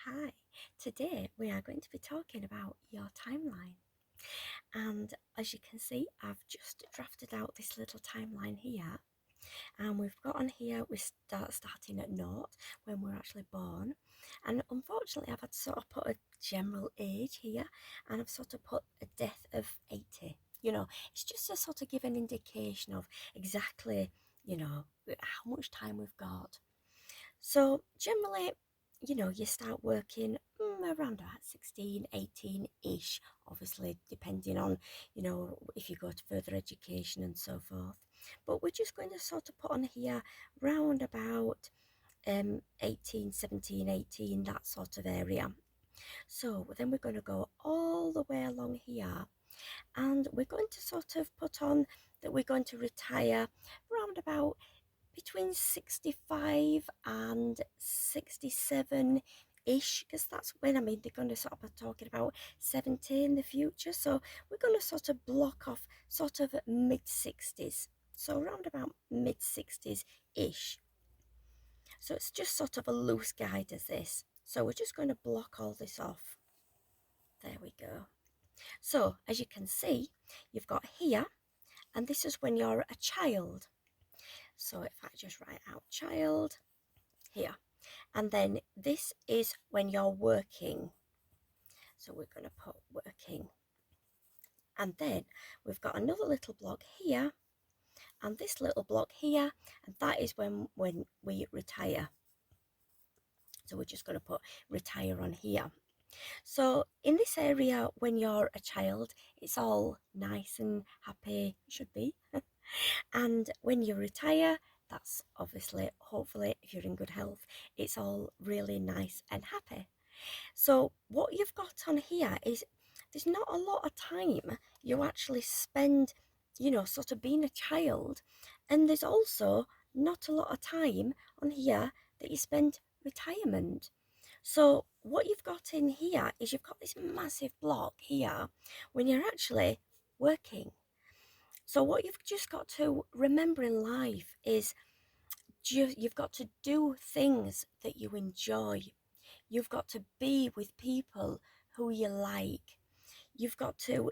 Hi, today we are going to be talking about your timeline. And as you can see, I've just drafted out this little timeline here. And we've got on here, we starting at naught when we're actually born. And unfortunately, I've had to sort of put a general age here, and I've sort of put a death of 80. It's just to sort of give an indication of exactly, how much time we've got. So generally, you start working around about 16, 18-ish, obviously depending on, if you go to further education and so forth. But we're just going to sort of put on here round about 18, 17, 18, that sort of area. So then we're going to go all the way along here, and we're going to sort of put on that we're going to retire round about between 65 and 67 ish, because that's when they're going to sort of be talking about 70 in the future. So we're going to sort of block off sort of mid 60s, so around about mid 60s ish. So it's just sort of a loose guide as this. So we're just going to block all this off. There we go. So as you can see, you've got here, and this is when you're a child. So if I just write out child here, and then this is when you're working. So we're going to put working. And then we've got another little block here, and this little block here, and that is when we retire. So we're just going to put retire on here. So in this area, when you're a child, it's all nice and happy, should be. And when you retire, that's obviously, hopefully, if you're in good health, it's all really nice and happy. So what you've got on here is there's not a lot of time you actually spend, sort of being a child. And there's also not a lot of time on here that you spend retirement. So what you've got in here is you've got this massive block here when you're actually working. So what you've just got to remember in life is you've got to do things that you enjoy. You've got to be with people who you like. You've got to,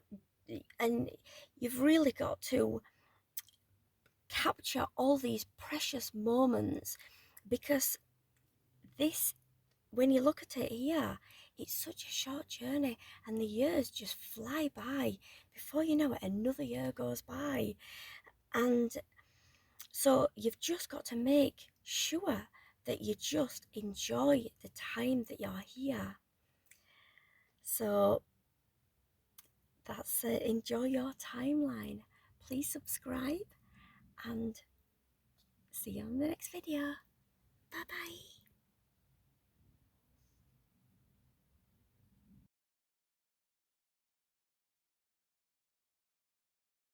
and you've really got to capture all these precious moments, because this, when you look at it here, it's such a short journey, and the years just fly by. Before you know it, another year goes by. And so you've just got to make sure that you just enjoy the time that you're here. So that's it. Enjoy your timeline. Please subscribe, and see you on the next video. Bye bye.